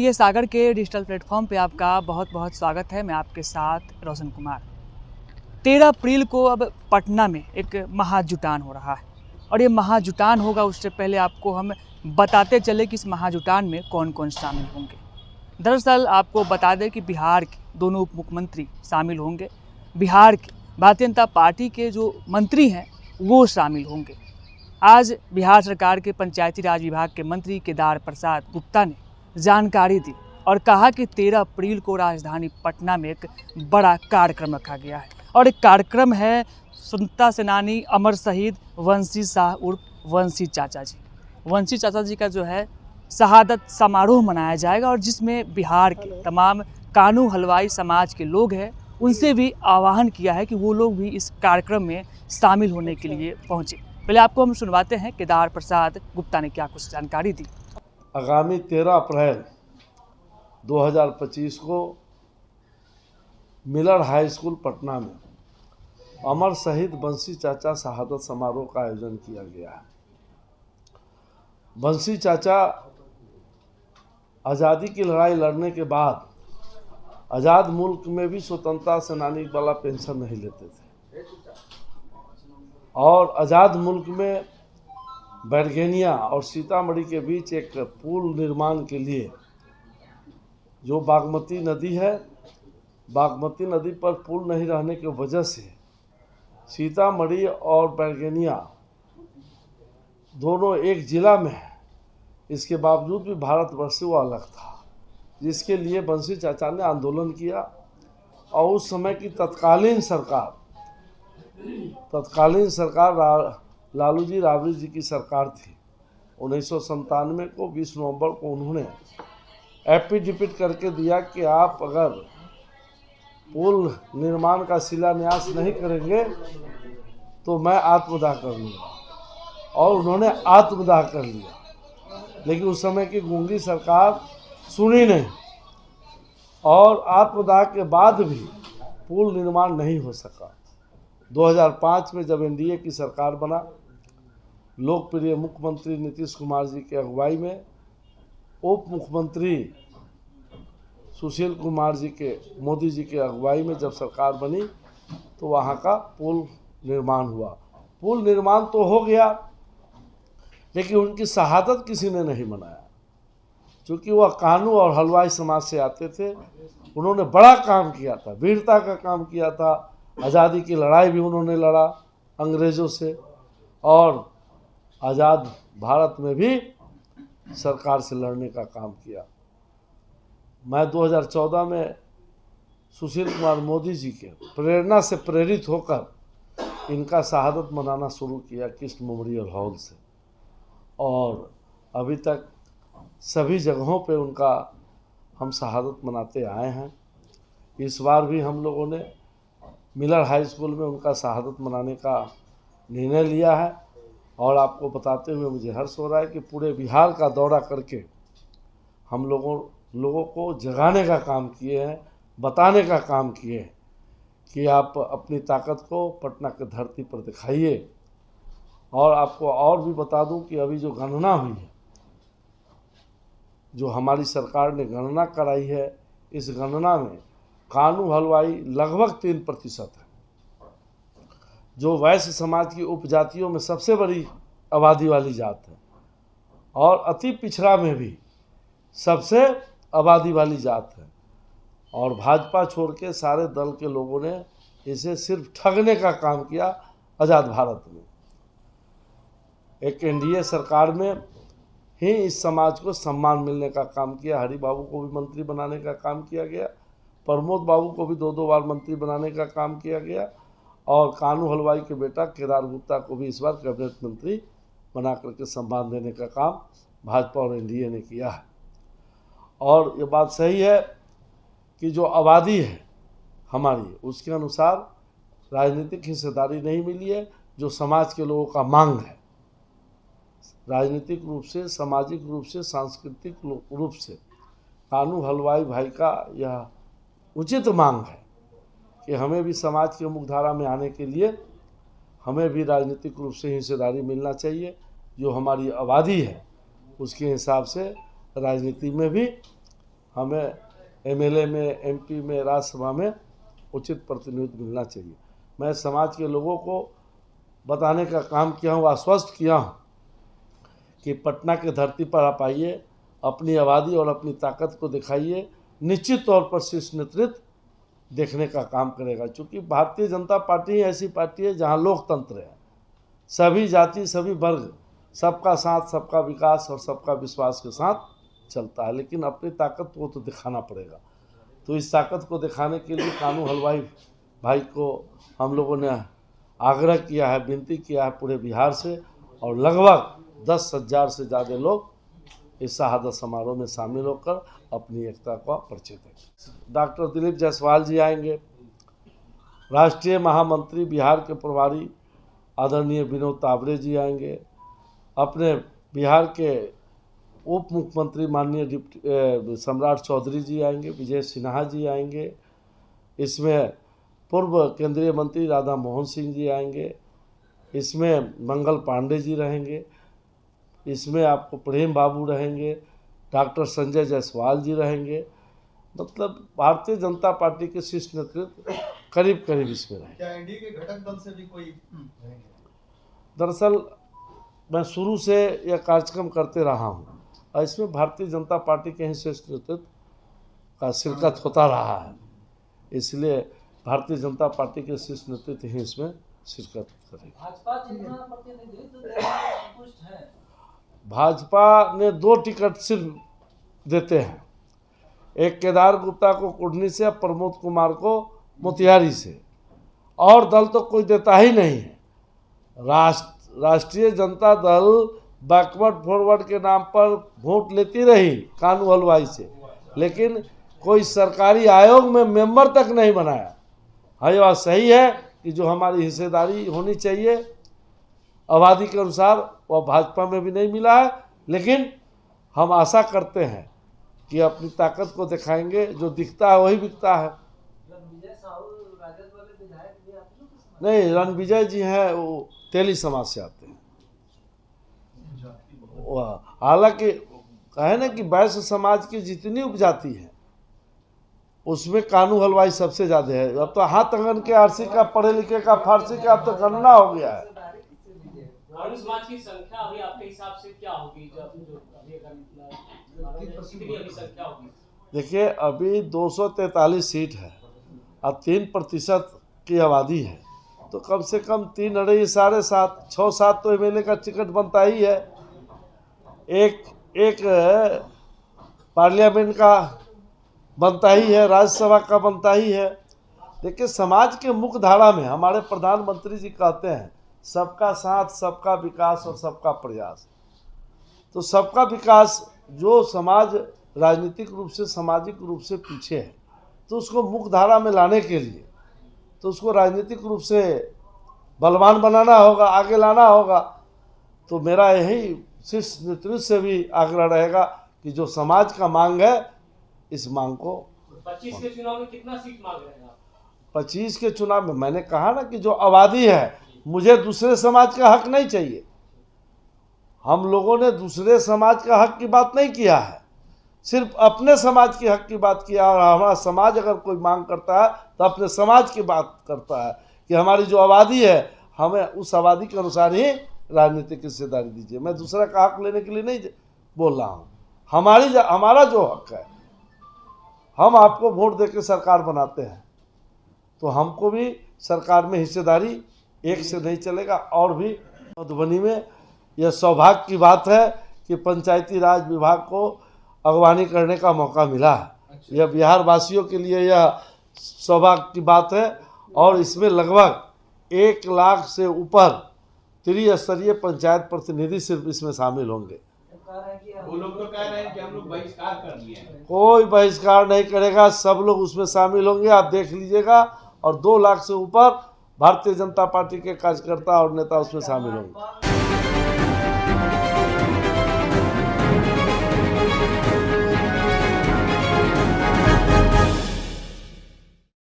Asia सागर के digital platform पे आपका बहुत बहुत स्वागत है। मैं आपके साथ रोशन कुमार। 13 अप्रैल को अब पटना में एक महाजुटान हो रहा है और ये महाजुटान होगा उससे पहले आपको हम बताते चले कि इस महाजुटान में कौन कौन शामिल होंगे। दरअसल आपको बता दें कि बिहार के दोनों उप मुख्यमंत्री शामिल होंगे, बिहार के भारतीय जनता पार्टी के जो मंत्री हैं वो शामिल होंगे। आज बिहार सरकार के पंचायती राज विभाग के मंत्री केदार प्रसाद गुप्ता ने जानकारी दी और कहा कि 13 अप्रैल को राजधानी पटना में एक बड़ा कार्यक्रम रखा गया है और एक कार्यक्रम है स्वतंत्रता सेनानी अमर शहीद वंशी शाह उर्फ वंशी चाचा जी। वंशी चाचा जी का जो है शहादत समारोह मनाया जाएगा और जिसमें बिहार के तमाम कानू हलवाई समाज के लोग हैं उनसे भी आह्वान किया है कि वो लोग भी इस कार्यक्रम में शामिल होने के लिए पहुँचे। पहले आपको हम सुनवाते हैं केदार प्रसाद गुप्ता ने क्या कुछ जानकारी दी। आगामी 13 अप्रैल 2025 को मिलर हाई स्कूल पटना में अमर शहीद बंशी चाचा शहादत समारोह का आयोजन किया गया है। बंशी चाचा आज़ादी की लड़ाई लड़ने के बाद आज़ाद मुल्क में भी स्वतंत्रता सेनानी वाला पेंशन नहीं लेते थे और आज़ाद मुल्क में बैरगेनिया और सीतामढ़ी के बीच एक पुल निर्माण के लिए जो बागमती नदी है, बागमती नदी पर पुल नहीं रहने की वजह से सीतामढ़ी और बैरगेनिया दोनों एक ज़िला में है। इसके बावजूद भी भारतवर्ष से वो अलग था, जिसके लिए बंशी चाचा ने आंदोलन किया और उस समय की तत्कालीन सरकार लालू जी राबड़ी जी की सरकार थी। 1997 को 20 नवंबर को उन्होंने एफिडेविट करके दिया कि आप अगर पुल निर्माण का शिलान्यास नहीं करेंगे तो मैं आत्मदाह कर लूँगा, और उन्होंने आत्मदाह कर लिया। लेकिन उस समय की गूंगी सरकार सुनी नहीं और आत्मदाह के बाद भी पुल निर्माण नहीं हो सका। 2005 में जब एनडीए की सरकार बना, लोकप्रिय मुख्यमंत्री नीतीश कुमार जी की अगुवाई में उप मुख्यमंत्री सुशील कुमार जी के मोदी जी के अगुवाई में जब सरकार बनी तो वहाँ का पुल निर्माण हुआ। पुल निर्माण तो हो गया, लेकिन उनकी शहादत किसी ने नहीं मनाया, क्योंकि वह कानू और हलवाई समाज से आते थे। उन्होंने बड़ा काम किया था, वीरता का काम किया था। आज़ादी की लड़ाई भी उन्होंने लड़ा अंग्रेज़ों से और आज़ाद भारत में भी सरकार से लड़ने का काम किया। मैं 2014 में सुशील कुमार मोदी जी के प्रेरणा से प्रेरित होकर इनका शहादत मनाना शुरू किया कृष्ण मेमोरियल हॉल से, और अभी तक सभी जगहों पे उनका हम शहादत मनाते आए हैं। इस बार भी हम लोगों ने मिलर हाई स्कूल में उनका शहादत मनाने का निर्णय लिया है, और आपको बताते हुए मुझे हर्ष हो रहा है कि पूरे बिहार का दौरा करके हम लोगों को जगाने का काम किए हैं, बताने का काम किए हैं कि आप अपनी ताकत को पटना की धरती पर दिखाइए। और आपको और भी बता दूं कि अभी जो गणना हुई है, जो हमारी सरकार ने गणना कराई है, इस गणना में कानू हलवाई लगभग 3% है, जो वैश्य समाज की उपजातियों में सबसे बड़ी आबादी वाली जात है, और अति पिछड़ा में भी सबसे आबादी वाली जात है। और भाजपा छोड़ के सारे दल के लोगों ने इसे सिर्फ ठगने का काम किया। आज़ाद भारत में एक एनडीए सरकार में ही इस समाज को सम्मान मिलने का काम किया। हरि बाबू को भी मंत्री बनाने का काम किया गया, प्रमोद बाबू को भी 2 बार मंत्री बनाने का काम किया गया, और कानू हलवाई के बेटा केदार गुप्ता को भी इस बार कैबिनेट मंत्री बना करके सम्मान देने का काम भाजपा और एनडीए ने किया है। और ये बात सही है कि जो आबादी है हमारी, उसके अनुसार राजनीतिक हिस्सेदारी नहीं मिली है, जो समाज के लोगों का मांग है। राजनीतिक रूप से, सामाजिक रूप से, सांस्कृतिक रूप से कानू हलवाई भाई का यह उचित मांग है कि हमें भी समाज के मुख्यधारा में आने के लिए हमें भी राजनीतिक रूप से हिस्सेदारी मिलना चाहिए। जो हमारी आबादी है उसके हिसाब से राजनीति में भी हमें एमएलए में, एमपी में, राज्यसभा में उचित प्रतिनिधित्व मिलना चाहिए। मैं समाज के लोगों को बताने का काम किया हूँ, आश्वस्त किया हूँ कि पटना के धरती पर आप आइए, अपनी आबादी और अपनी ताकत को दिखाइए। निश्चित तौर पर शीर्ष नेतृत्व देखने का काम करेगा, क्योंकि भारतीय जनता पार्टी ऐसी पार्टी है जहाँ लोकतंत्र है, सभी जाति, सभी वर्ग, सबका साथ, सबका विकास और सबका विश्वास के साथ चलता है। लेकिन अपनी ताकत को तो दिखाना पड़ेगा। तो इस ताकत को दिखाने के लिए कानू हलवाई भाई को हम लोगों ने आग्रह किया है, विनती किया है पूरे बिहार से, और लगभग 10,000 से ज़्यादा लोग इस शहादत समारोह में शामिल होकर अपनी एकता का परिचय देंगे। डॉक्टर दिलीप जायसवाल जी आएंगे, राष्ट्रीय महामंत्री बिहार के प्रभारी आदरणीय विनोद तावरे जी आएंगे, अपने बिहार के उप मुख्यमंत्री माननीय डिप्टी सम्राट चौधरी जी आएंगे, विजय सिन्हा जी आएंगे, इसमें पूर्व केंद्रीय मंत्री राधा मोहन सिंह जी आएंगे, इसमें मंगल पांडे जी रहेंगे, इसमें आपको प्रेम बाबू रहेंगे, डॉक्टर संजय जायसवाल जी रहेंगे। मतलब भारतीय जनता पार्टी के शीर्ष नेतृत्व करीब करीब इसमें रहेंगे। क्या एनडीए के घटक दल से भी कोई दरअसल मैं शुरू से यह कार्यक्रम करते रहा हूँ और इसमें भारतीय जनता पार्टी के ही शीर्ष नेतृत्व का शिरकत होता रहा है, इसलिए भारतीय जनता पार्टी के शीर्ष नेतृत्व ही इसमें शिरकत करेगी। भाजपा ने 2 टिकट सिर्फ देते हैं, एक केदार गुप्ता को कुढ़नी से, प्रमोद कुमार को मोतिहारी से, और दल तो कोई देता ही नहीं है। राष्ट्रीय जनता दल बैकवर्ड फॉरवर्ड के नाम पर वोट लेती रही कानू हलवाई से, लेकिन कोई सरकारी आयोग में मेंबर तक नहीं बनाया। हाँ, ये बात सही है कि जो हमारी हिस्सेदारी होनी चाहिए आबादी के अनुसार वह भाजपा में भी नहीं मिला है, लेकिन हम आशा करते हैं कि अपनी ताकत को दिखाएंगे, जो दिखता है वही बिकता है। नहीं, रणविजय जी हैं, वो तेली समाज से आते हैं। हालांकि कहे ना कि वैश्य समाज की जितनी उपजाति है उसमें कानू हलवाई सबसे ज्यादा है। अब तो हाथ अंगन के आरसी का, पढ़े लिखे का, फारसी का अब तो गणना हो गया है। समाज की संख्या अभी आपके हिसाब से क्या होगी? कितनी अभी संख्या होगी? देखिए, अभी 243 सीट है और 3% की आबादी है, तो कम से कम 3 अढ़ाई 7.5 6-7 तो एमएलए का टिकट बनता ही है। एक पार्लियामेंट का बनता ही है, राज्यसभा का बनता ही है। देखिए, समाज के मुख्य धारा में हमारे प्रधानमंत्री जी कहते हैं सबका साथ, सबका विकास और सबका प्रयास। तो सबका विकास, जो समाज राजनीतिक रूप से, सामाजिक रूप से पीछे है, तो उसको मुख्य धारा में लाने के लिए तो उसको राजनीतिक रूप से बलवान बनाना होगा, आगे लाना होगा। तो मेरा यही शीर्ष नेतृत्व से भी आग्रह रहेगा कि जो समाज का मांग है, इस मांग को 25 के चुनाव में कितना सीट मांग रहे हैं आप? 25 के चुनाव में मैंने कहा ना कि जो आबादी है, मुझे दूसरे समाज का हक नहीं चाहिए। हम लोगों ने दूसरे समाज का हक की बात नहीं किया है, सिर्फ अपने समाज के हक की बात किया। और हमारा समाज अगर कोई मांग करता है तो अपने समाज की बात करता है कि हमारी जो आबादी है, हमें उस आबादी के अनुसार ही राजनीतिक हिस्सेदारी दीजिए। मैं दूसरा का हक लेने के लिए नहीं बोल रहा हूँ। हमारा जो हक है, हम आपको वोट देकर सरकार बनाते हैं, तो हमको भी सरकार में हिस्सेदारी एक से नहीं चलेगा। और भी मधुबनी में यह सौभाग्य की बात है कि पंचायती राज विभाग को अगवानी करने का मौका मिला है। यह बिहार वासियों के लिए यह सौभाग्य की बात है। और इसमें लगभग 1 लाख से ऊपर त्रिस्तरीय पंचायत प्रतिनिधि सिर्फ इसमें शामिल होंगे। वो लोग तो कह रहे हैं कि हम लोग बहिष्कार कर लिए हैं। कोई बहिष्कार नहीं करेगा, सब लोग उसमें शामिल होंगे, आप देख लीजिएगा। और 2 लाख से ऊपर भारतीय जनता पार्टी के कार्यकर्ता और नेता उसमें शामिल होंगे।